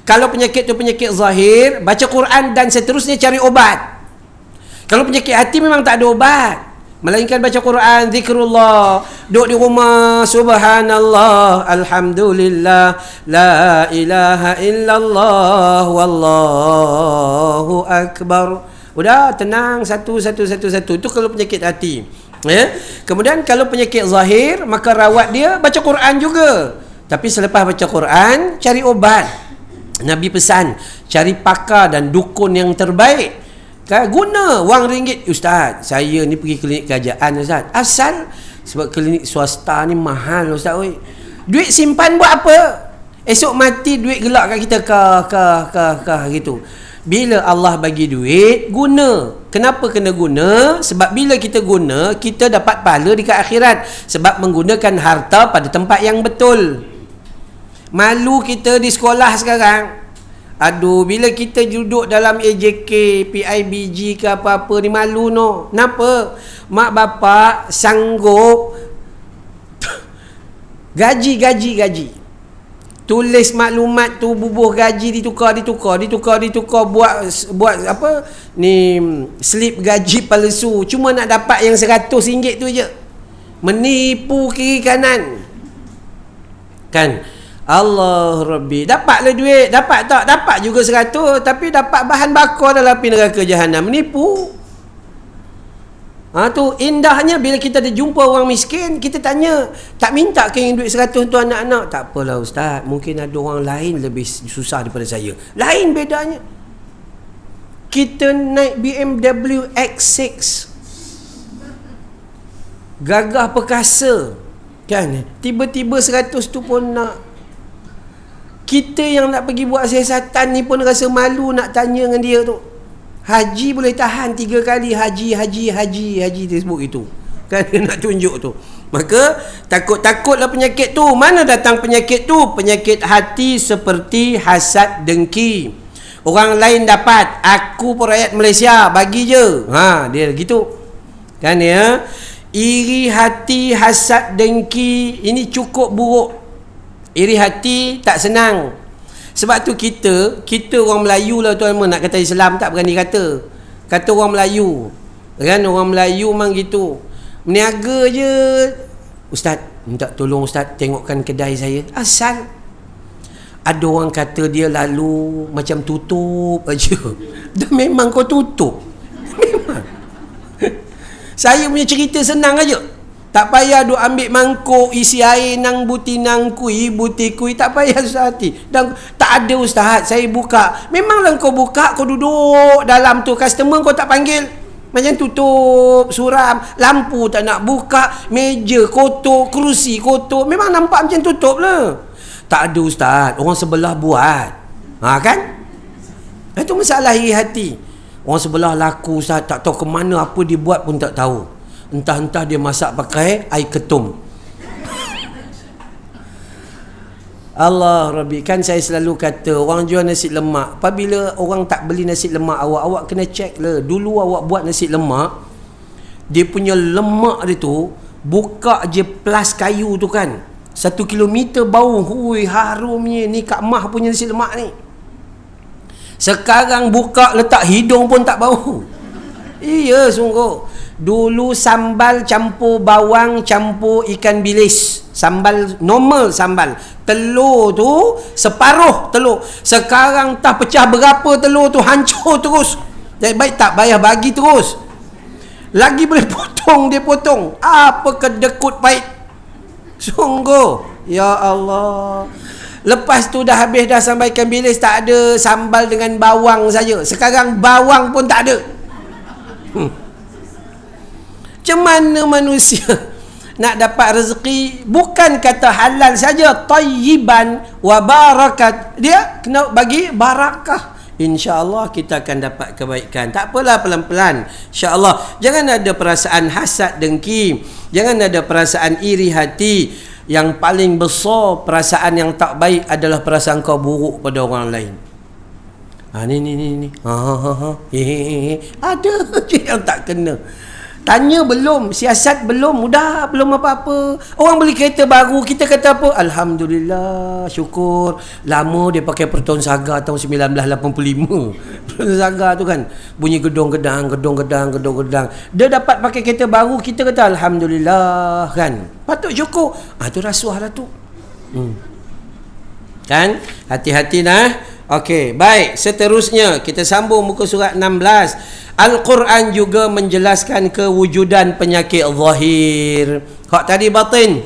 Kalau penyakit tu penyakit zahir, baca Quran dan seterusnya cari obat. Kalau penyakit hati memang tak ada obat, melainkan baca Quran, zikrullah, duduk di rumah, subhanallah, alhamdulillah, la ilaha illallah, wallahu akbar. Udah tenang, satu. Itu kalau penyakit hati. Ya. Kemudian kalau penyakit zahir, maka rawat dia baca Quran juga. Tapi selepas baca Quran, cari obat. Nabi pesan, cari pakar dan dukun yang terbaik. Guna wang ringgit. Ustaz, saya ni pergi klinik kerajaan Ustaz. Asal sebab klinik swasta ni mahal Ustaz. Oi. Duit simpan buat apa? Esok mati duit gelak kat kita gitu. Bila Allah bagi duit, guna. Kenapa kena guna? Sebab bila kita guna, kita dapat pahala dekat akhirat. Sebab menggunakan harta pada tempat yang betul. Malu kita di sekolah sekarang. Aduh, bila kita duduk dalam AJK, PIBG ke apa-apa ni, malu no. Kenapa? Mak bapak sanggup gaji. Tulis maklumat tu, bubuh gaji, ditukar buat apa ni, slip gaji palsu, cuma nak dapat yang RM100 tu je. Menipu kiri kanan kan. Allah Rabbi, dapatlah duit, dapat tak? Dapat juga 100, tapi dapat bahan bakar dalam api neraka jahanam. Menipu. Tu indahnya bila kita ada jumpa orang miskin, kita tanya, tak minta ke yang duit 100 tu anak-anak? Tak apalah Ustaz, mungkin ada orang lain lebih susah daripada saya. Lain bedanya. Kita naik BMW X6, gagah perkasa kan, tiba-tiba 100 tu pun nak. Kita yang nak pergi buat siasatan ni pun rasa malu nak tanya dengan dia tu. Haji boleh tahan 3 kali haji dia sebut itu kan, dia nak tunjuk tu. Maka takutlah penyakit tu. Mana datang penyakit tu? Penyakit hati seperti hasad dengki. Orang lain dapat, aku pun rakyat Malaysia, bagi je. Dia gitu kan ya. Iri hati, hasad dengki, ini cukup buruk. Iri hati tak senang. Sebab tu kita orang Melayu lah tuan, nak kata Islam tak berani kata orang Melayu kan. Orang Melayu memang gitu, meniaga je. Ustaz, minta tolong Ustaz, tengokkan kedai saya. Asal ada orang kata dia lalu macam tutup aja. Dah memang kau tutup. Memang. Saya punya cerita senang aja. Tak payah duk ambil mangkuk isi air nang buti kui, tak payah susah hati. Dan tak ada Ustaz, saya buka. Memanglah kau buka, kau duduk dalam tu, customer kau tak panggil. Macam tutup, suram, lampu tak nak buka, meja kotor, kerusi kotor. Memang nampak macam tutup lah. Tak ada Ustaz, orang sebelah buat. Kan? Itu masalah iri hati. Orang sebelah laku Ustaz, tak tahu ke mana, apa dia buat pun tak tahu. Entah-entah dia masak pakai air ketum. Allah Rabbi, kan saya selalu kata, orang jual nasi lemak, apabila orang tak beli nasi lemak awak kena check lah. Dulu awak buat nasi lemak, dia punya lemak dia tu, buka je plas kayu tu kan, 1 kilometer bau, hui harumnya. Ni Kak Mah punya nasi lemak ni. Sekarang buka letak hidung pun tak bau. Iya sungguh. Dulu sambal campur bawang, campur ikan bilis, sambal normal, sambal telur tu separuh telur. Sekarang tak pecah berapa telur tu, hancur terus. Jadi baik tak payah bagi terus, lagi boleh potong, dia potong. Apa kedekut pahit sungguh. Ya Allah. Lepas tu dah habis dah sambal ikan bilis, tak ada sambal dengan bawang saja. Sekarang bawang pun tak ada. Macam mana manusia nak dapat rezeki? Bukan kata halal saja, tayyiban wa barakat, dia kena bagi barakah. InsyaAllah kita akan dapat kebaikan. Tak apalah, pelan-pelan, InsyaAllah. Jangan ada perasaan hasad dengki, jangan ada perasaan iri hati. Yang paling besar perasaan yang tak baik adalah perasaan kau buruk pada orang lain. Ni. Ada je yang tak kena. Tanya belum, siasat belum, mudah belum apa-apa. Orang beli kereta baru, kita kata apa? Alhamdulillah, syukur. Lama dia pakai Proton Saga tahun 1985. Proton Saga tu kan bunyi gedong-gedang. Dia dapat pakai kereta baru, kita kata alhamdulillah kan. Patut syukur. Tu rasuah lah tu. Kan? Hati-hati nah. Okey, baik. Seterusnya kita sambung muka surat 16. Al-Quran juga menjelaskan kewujudan penyakit zahir. Hak tadi batin.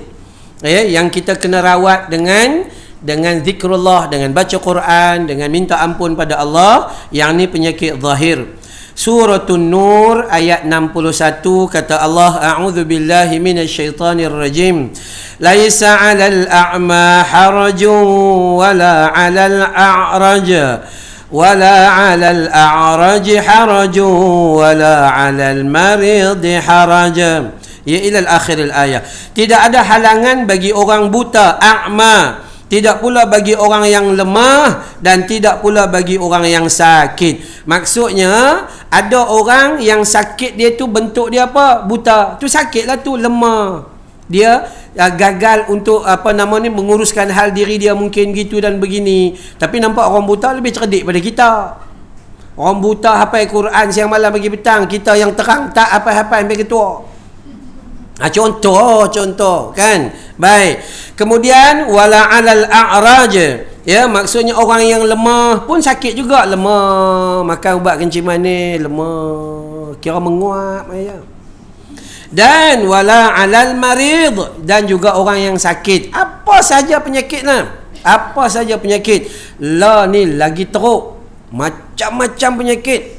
Yang kita kena rawat dengan zikrullah, dengan baca Quran, dengan minta ampun pada Allah. Yang ni penyakit zahir. Suratun Nur ayat 61 kata Allah, a'udzu billahi minasyaitonir rajim. Laisa 'alal a'ma harajun wala 'alal a'raj wala 'alal a'raj harajun wala 'alal marid haraj. Ya ila akhir al-ayah. Tidak ada halangan bagi orang buta, a'ma. Tidak pula bagi orang yang lemah dan tidak pula bagi orang yang sakit. Maksudnya ada orang yang sakit dia tu bentuk dia apa? Buta. Tu sakitlah tu, lemah. Dia gagal untuk menguruskan hal diri dia mungkin gitu dan begini. Tapi nampak orang buta lebih cerdik pada kita. Orang buta hafal Quran siang malam pagi petang, kita yang terang tak hafal-hafal sampai ketua. Contoh kan. Baik. Kemudian wala 'alal a'raj. Ya, maksudnya orang yang lemah pun sakit juga, lemah. Makan ubat kencing manis, lemah. Kira menguap ya. Dan wala 'alal marid, dan juga orang yang sakit. Apa saja penyakitnya. Apa saja penyakit. La ni lagi teruk. Macam-macam penyakit.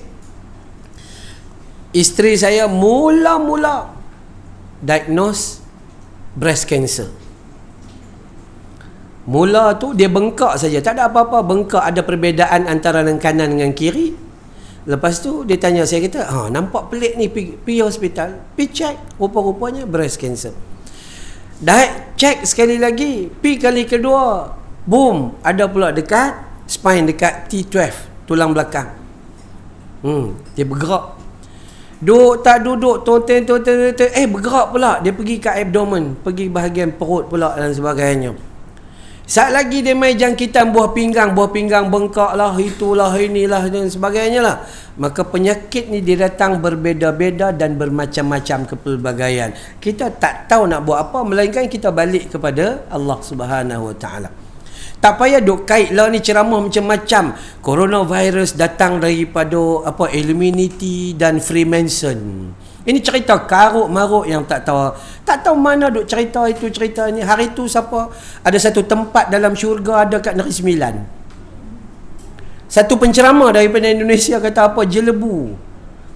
Isteri saya mula-mula diagnose breast cancer. Mula tu dia bengkak saja, tak ada apa-apa, bengkak, ada perbezaan antara kanan dengan kiri. Lepas tu dia tanya, saya kata, nampak pelik ni, pergi hospital, pergi check, rupa-rupanya breast cancer. Dah check sekali lagi, pergi kali kedua, boom, ada pula dekat spine, dekat T12, tulang belakang. Dia bergerak. Duduk tak duduk, tonten, bergerak pula. Dia pergi ke abdomen, pergi bahagian perut pula dan sebagainya. Saat lagi dia main jangkitan buah pinggang bengkak lah, itulah, inilah dan sebagainya lah. Maka penyakit ni dia datang berbeza-beza dan bermacam-macam kepelbagaian. Kita tak tahu nak buat apa, melainkan kita balik kepada Allah Subhanahu Wa Taala. Tak payah duk kait lah ni ceramah macam-macam. Coronavirus datang daripada Illuminati dan Freemason. Ini cerita karuk-maruk yang tak tahu mana duk cerita itu, cerita ni. Hari tu siapa? Ada satu tempat dalam syurga ada kat Negeri Sembilan. Satu penceramah daripada Indonesia kata apa? Jelebu.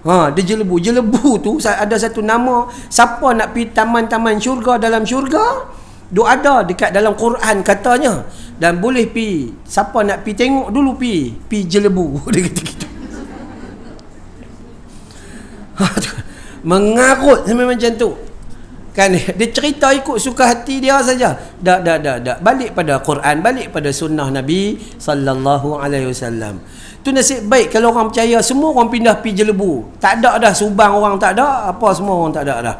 Dia jelebu. Jelebu tu ada satu nama. Siapa nak pergi taman-taman syurga dalam syurga? Duk ada dekat dalam Quran katanya. Dan boleh pi, siapa nak pi tengok dulu pi jelebu. Dia kata gitu. Mengarut sampai macam tu. Kan dia cerita ikut suka hati dia saja. Dak. Balik pada Quran, balik pada sunnah Nabi sallallahu alaihi wasallam. Tu nasib baik kalau orang percaya, semua orang pindah pi jelebu. Tak ada dah Subang orang tak ada, apa semua orang tak ada dah.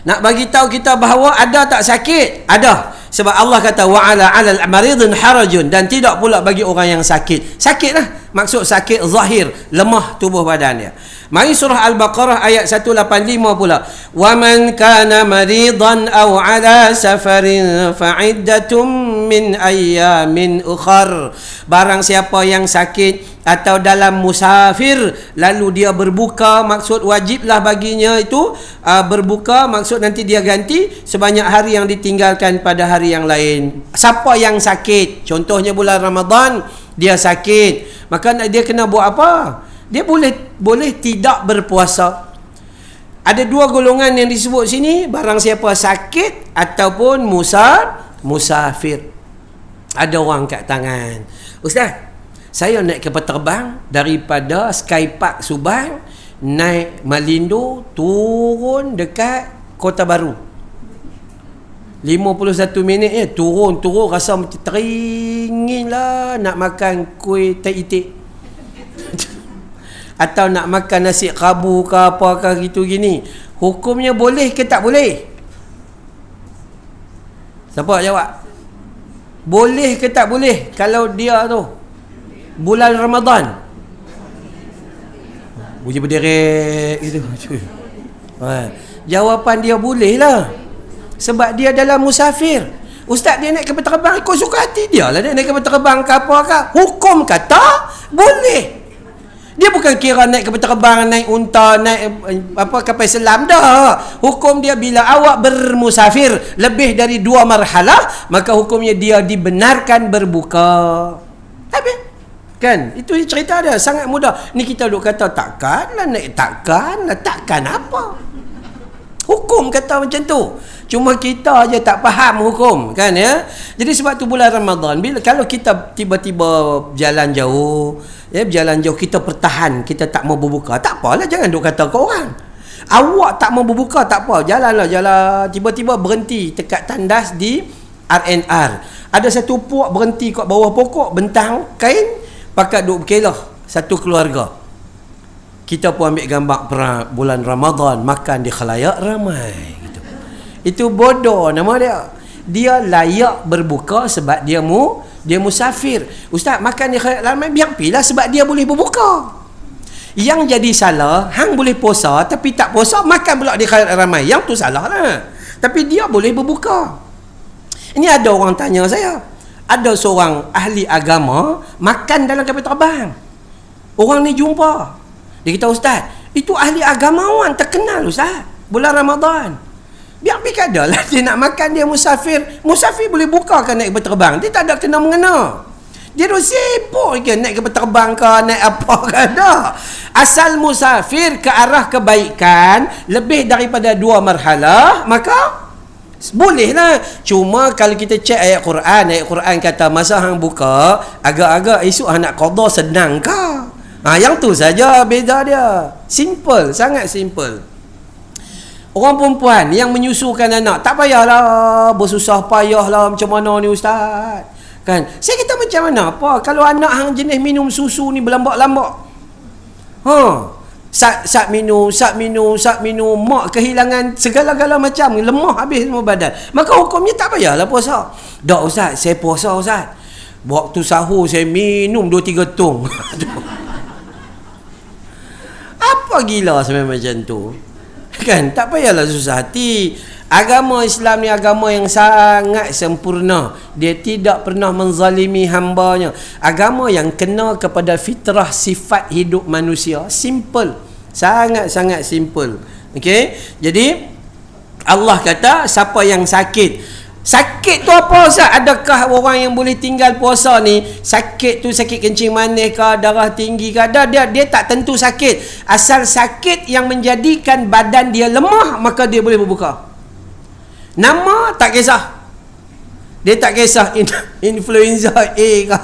Nak bagi tahu kita bahawa ada tak sakit? Ada. Sebab Allah kata wa'ala 'alal maridin harajun, dan tidak pula bagi orang yang sakit. Sakitlah, maksud sakit zahir, lemah tubuh badan dia. Mari surah Al-Baqarah ayat 185 pula. Wa man kana maridan aw 'ala safarin fa'iddatum min ayyamin ukhar. Barang siapa yang sakit atau dalam musafir lalu dia berbuka, maksud wajiblah baginya itu berbuka, maksud nanti dia ganti sebanyak hari yang ditinggalkan pada hari yang lain. Siapa yang sakit, contohnya bulan Ramadan dia sakit, maka dia kena buat apa? Dia boleh tidak berpuasa. Ada dua golongan yang disebut sini, barang siapa sakit ataupun musafir. Ada orang kat tangan, Ustaz, saya naik kapal terbang daripada Skypark Subang, naik Malindo, turun dekat Kota Baru. 51 minit turun rasa macam teringin lah nak makan kuih teh itik. atau nak makan nasi qabu ke apakah gitu gini, hukumnya boleh ke tak boleh? Siapa jawab? Boleh ke tak boleh kalau dia tu bulan Ramadan? Bunyi berderet gitu. Jawapan dia boleh lah, sebab dia dalam musafir. Ustaz, dia naik kapal terbang ikut suka hati dia lah, dia naik kapal terbang ke apa ke. Hukum kata boleh. Dia bukan kira naik kapal terbang, naik unta, naik kapal selam dah. Hukum dia bila awak bermusafir lebih dari 2 marhalah, maka hukumnya dia dibenarkan berbuka. Habis. Kan? Itu cerita dia, sangat mudah. Ni kita duk kata takkanlah naik, takkan apa? Hukum kata macam tu. Cuma kita aja tak faham hukum, kan ya. Jadi sebab tu bulan Ramadan, kalau kita tiba-tiba jalan jauh, berjalan jauh, kita pertahan, kita tak mau berbuka, tak apalah, jangan duk kata ke orang. Awak tak mau berbuka, tak apa, jalan, tiba-tiba berhenti dekat tandas di RNR. Ada satu puak berhenti kat bawah pokok, bentang kain, pakat duk berkelah satu keluarga. Kita pun ambil gambar bulan Ramadan, makan di khalayak ramai. Itu bodoh nama dia. Dia layak berbuka sebab dia musafir. Ustaz, makan di khalayak ramai biar pilah sebab dia boleh berbuka. Yang jadi salah, hang boleh puasa tapi tak puasa, makan pula di khalayak ramai. Yang tu salah lah. Tapi dia boleh berbuka. Ini ada orang tanya saya, ada seorang ahli agama makan dalam kapal terbang. Orang ni jumpa, dia kata, Ustaz, itu ahli agamawan terkenal Ustaz, bulan Ramadan. Biar pikada lah dia nak makan, dia musafir. Musafir boleh buka kan naik kapal terbang? Dia tak ada kena mengena. Dia dah sibuk ke naik kapal terbang ke, naik apa ke, dah. Asal musafir ke arah kebaikan lebih daripada 2 marhalah, maka bolehlah. Cuma kalau kita cek ayat Quran kata masa hang buka, agak-agak esok hang nak qada, senang ke? Yang tu saja beza dia. Simple, sangat simple. Orang perempuan yang menyusukan anak, tak payahlah bersusah payahlah macam mana ni Ustaz. Kan? Saya kata macam mana apa kalau anak hang jenis minum susu ni berlambak-lambak. Sat minum, mak kehilangan segala-gala macam, lemah habis semua badan. Maka hukumnya tak payahlah puasa. Tak Ustaz, saya puasa Ustaz. Waktu sahur saya minum 2-3 tong. Apa gila sebenarnya macam tu? Kan, tak payahlah susah hati. Agama Islam ni agama yang sangat sempurna. Dia tidak pernah menzalimi hambanya. Agama yang kena kepada fitrah sifat hidup manusia. Simple, sangat-sangat simple. Okey, jadi Allah kata siapa yang sakit tu apa Ustaz? Adakah orang yang boleh tinggal puasa ni sakit tu sakit kencing manis ke, darah tinggi ke? Dia tak tentu sakit. Asal sakit yang menjadikan badan dia lemah, maka dia boleh berbuka. Nama tak kisah. Dia tak kisah influenza A ke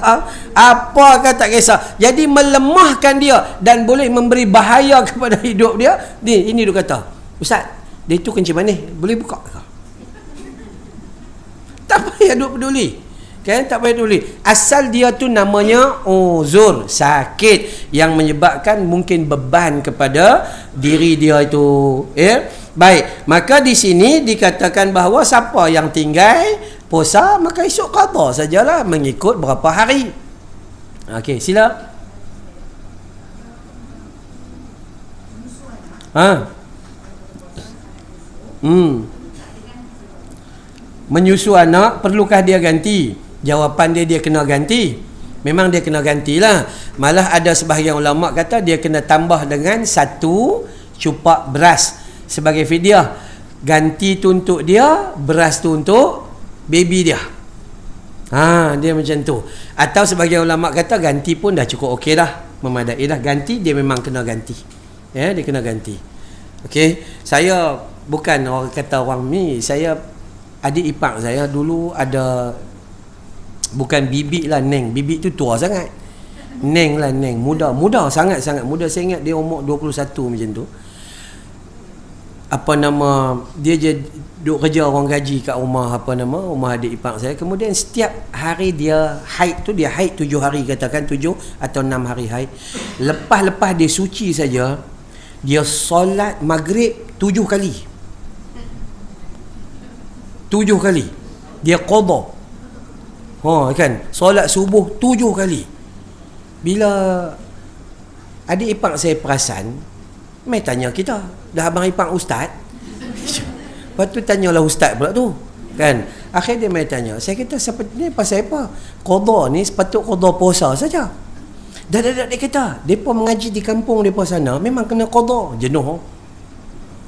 apa ke, tak kisah. Jadi melemahkan dia dan boleh memberi bahaya kepada hidup dia. Ini dia kata, Ustaz, dia tu kencing manis boleh buka ke? Tak payah duk peduli. Kan, tak payah peduli. Asal dia tu namanya uzur, sakit yang menyebabkan mungkin beban kepada diri dia itu. Baik, maka di sini dikatakan bahawa siapa yang tinggal puasa maka esok qada sajalah mengikut berapa hari. Okey, sila. Menyusu anak, perlukah dia ganti? Jawapan dia kena ganti. Memang dia kena gantilah. Malah ada sebahagian ulama kata dia kena tambah dengan 1 cupak beras sebagai fidyah. Ganti tu untuk dia, beras tu untuk baby dia. Dia macam tu. Atau sebahagian ulama kata ganti pun dah cukup okey dah, memadai dah. Ganti dia memang kena ganti. Dia kena ganti. Okey, saya bukan orang kata orang ni, saya adik ipar saya dulu ada, bukan bibik lah, Neng. Bibik tu tua sangat. Neng lah, Neng. Muda sangat-sangat muda. Saya ingat dia umur 21 macam tu. apa nama, dia je duk kerja orang gaji kat rumah rumah adik ipar saya. Kemudian setiap hari dia haid tu, dia haid 7 hari, katakan 7 atau 6 hari haid. Lepas dia suci saja, dia solat maghrib 7 kali. 7 kali dia qada. Kan, solat subuh 7 kali. Bila adik ipar saya perasan, mai tanya kita, dah abang ipar ustaz? Lepas tu tanyalah ustaz pula tu, kan. Akhir dia mai tanya, saya kata ni pasal apa? Qada ni sepatut qada puasa saja. Dah dia kata, depa mengaji di kampung depa sana memang kena qada, jenuh.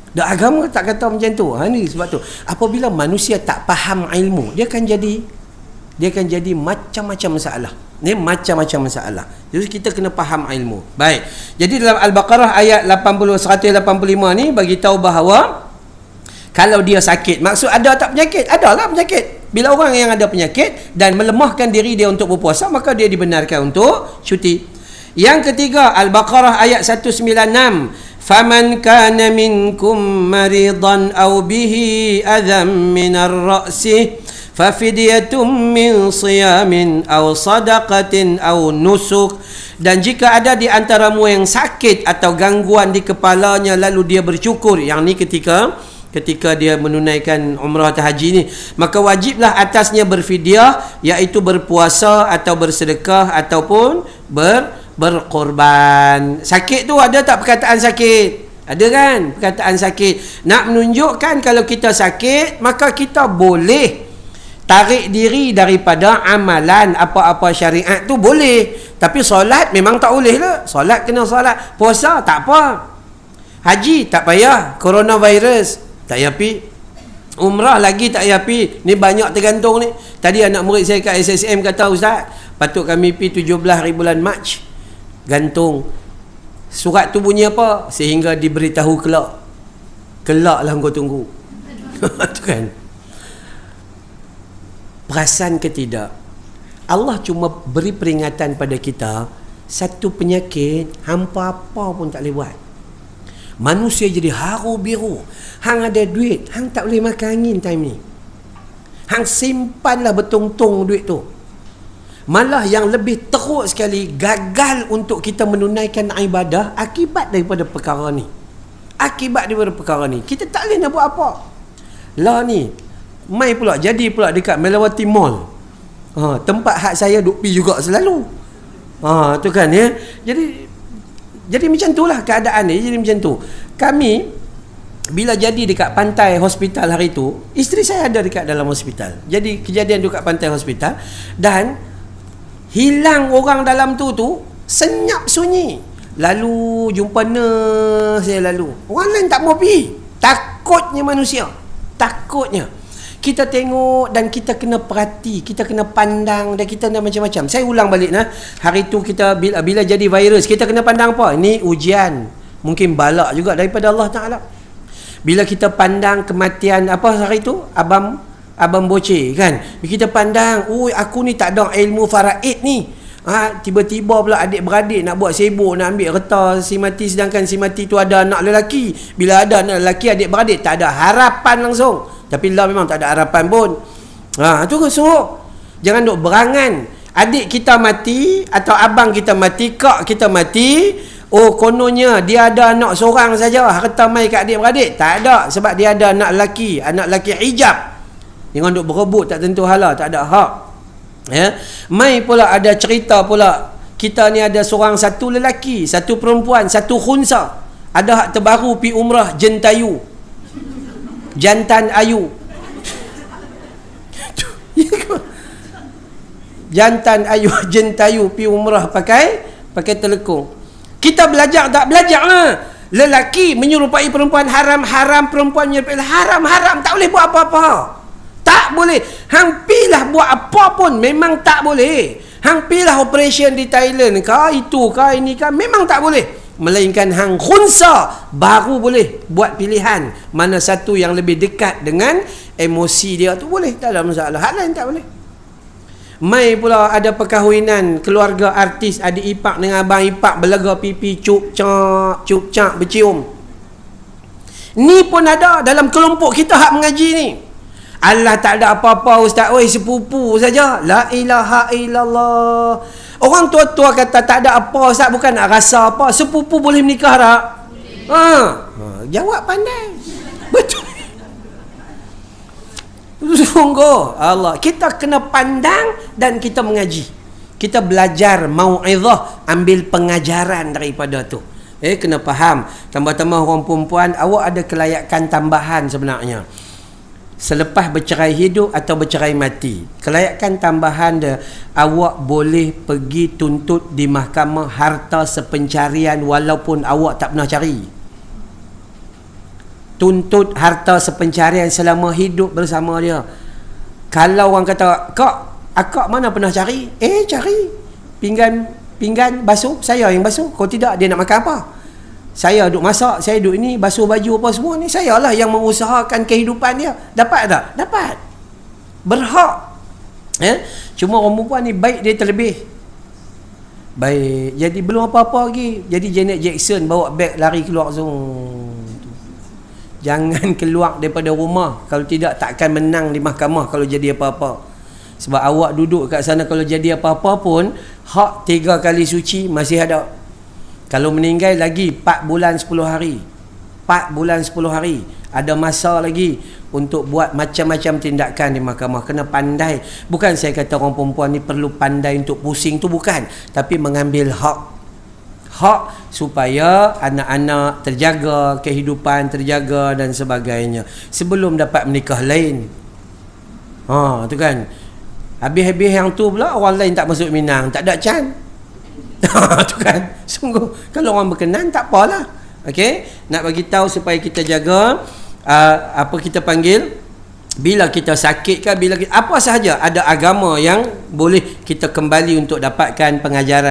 Dah agama tak kata macam tu. Ni sebab tu apabila manusia tak faham ilmu, dia akan jadi macam-macam masalah. Ni macam-macam masalah. Jadi kita kena faham ilmu. Baik. Jadi dalam Al-Baqarah ayat 185 ni bagi tahu bahawa kalau dia sakit, maksud ada tak penyakit? Adalah penyakit. Bila orang yang ada penyakit dan melemahkan diri dia untuk berpuasa, maka dia dibenarkan untuk cuti. Yang ketiga, Al-Baqarah ayat 196. Faman kana minkum maridan aw bihi adham minar ra'si fafidyatun min siyamin aw sadaqatin aw nusuk. Dan jika ada di antaramu yang sakit atau gangguan di kepalanya lalu dia bercukur, yang ni ketika dia menunaikan umrah atau haji ni, maka wajiblah atasnya berfidyah, iaitu berpuasa atau bersedekah ataupun berkorban. Sakit tu ada tak perkataan sakit? Ada kan perkataan sakit. Nak menunjukkan kalau kita sakit, maka kita boleh tarik diri daripada amalan apa-apa syariat tu boleh. Tapi solat memang tak boleh lah. Solat kena solat. Puasa tak apa. Haji tak payah. Coronavirus tak payah pi. Umrah lagi tak payah pi. Ni banyak tergantung ni. Tadi anak murid saya kat SSM kata, ustaz, patut kami pi 17 hari bulan Mac. Gantung. Surat tu bunyi apa? Sehingga diberitahu kelak. Kelak lah kau tunggu. Tu kan. Perasan ke tidak? Allah cuma beri peringatan pada kita, satu penyakit hampa apa pun tak boleh buat. Manusia jadi haru biru. Hang ada duit, hang tak boleh makan angin time ni. Hang simpanlah bertong-tong duit tu. Malah yang lebih teruk sekali, gagal untuk kita menunaikan ibadah akibat daripada perkara ni. Kita tak boleh nak buat apa. Lah ni mai pula jadi pula dekat Melawati Mall. Tempat hak saya duk pi juga selalu. Tu kan ya. Jadi macam itulah keadaan ni. Jadi macam tu. Kami bila jadi dekat pantai hospital hari tu, isteri saya ada dekat dalam hospital. Jadi kejadian dekat pantai hospital dan hilang orang dalam tu senyap sunyi. Lalu jumpa nurse saya lalu. Orang lain tak mau pergi. Takutnya manusia. Takutnya. Kita tengok dan kita kena perhati, kita kena pandang dan kita nak macam-macam. Saya ulang balik hari tu kita bila jadi virus, kita kena pandang apa? Ini ujian. Mungkin balak juga daripada Allah Taala. Bila kita pandang kematian apa hari tu? Abang Boceh kan. Kita pandang, aku ni tak ada ilmu faraid ni. Tiba-tiba pula adik-beradik nak buat sibuk, nak ambil reta si mati, sedangkan si mati tu ada anak lelaki. Bila ada anak lelaki, adik-beradik tak ada harapan langsung. Tapi Allah memang tak ada harapan pun. Tu suruh jangan duk berangan. Adik kita mati atau abang kita mati, kak kita mati, kononnya dia ada anak seorang saja, harta mai kat adik-beradik. Tak ada, sebab dia ada anak lelaki hijab. Jangan duk berebut tak tentu hala, tak ada hak. Ya. Mai pula ada cerita pula, kita ni ada satu lelaki, satu perempuan, satu khunsa. Ada hak terbaru pi umrah jentayu. Jantan ayu. Jantan ayu, jentayu pi umrah pakai telekung. Kita belajar tak belajar lah. Lelaki menyerupai perempuan haram, perempuan menyerupai haram, tak boleh buat apa-apa. Tak boleh. Hang pilah buat apa pun memang tak boleh. Hang pilah operation di Thailand kah, itu kah, ini kah, memang tak boleh. Melainkan hang khunsa baru boleh buat pilihan mana satu yang lebih dekat dengan emosi dia tu, boleh, tak ada masalah. Hal lain tak boleh. Mai pula ada perkahwinan keluarga artis, adik ipar dengan abang ipar berlega pipi, cup cak bercium. Ni pun ada dalam kelompok kita hak mengaji ni. Allah tak ada apa-apa ustaz, oi sepupu saja. La ilaha illallah. Orang tua-tua kata tak ada apa ustaz, bukan nak rasa apa. Sepupu boleh menikah tak? Jawab pandai. Betul. Sungguh Allah, kita kena pandang dan kita mengaji. Kita belajar mau'izah, ambil pengajaran daripada tu. Kena faham. Tambah-tambah orang perempuan, awak ada kelayakan tambahan sebenarnya. Selepas bercerai hidup atau bercerai mati, kelayakan tambahan dia, awak boleh pergi tuntut di mahkamah harta sepencarian walaupun awak tak pernah cari. Tuntut harta sepencarian selama hidup bersama dia. Kalau orang kata, akak mana pernah cari? Cari. Pinggan basuh, saya yang basuh. Kalau tidak, dia nak makan apa? Saya duk masak, saya duk ini, basuh baju apa semua ni. Saya lah yang mengusahakan kehidupan dia. Dapat tak? Dapat. Berhak. Cuma orang perempuan ni baik dia terlebih. Baik. Jadi belum apa-apa lagi. Jadi Janet Jackson bawa beg lari keluar zoom. Jangan keluar daripada rumah. Kalau tidak, takkan menang di mahkamah kalau jadi apa-apa. Sebab awak duduk kat sana, kalau jadi apa-apa pun, hak 3 kali suci masih ada. Kalau meninggal lagi 4 bulan 10 hari. 4 bulan 10 hari. Ada masa lagi untuk buat macam-macam tindakan di mahkamah. Kena pandai. Bukan saya kata orang perempuan ni perlu pandai untuk pusing, tu bukan. Tapi mengambil hak. Hak supaya anak-anak terjaga, kehidupan terjaga dan sebagainya. Sebelum dapat menikah lain. Tu kan. Habis-habis yang tu pula orang lain tak masuk Minang, tak ada can. Tu kan. Sungguh kalau orang berkenan tak apalah. Okey, nak bagi tahu supaya kita jaga apa kita panggil, bila kita sakit ke, bila kita, apa sahaja ada agama yang boleh kita kembali untuk dapatkan pengajaran.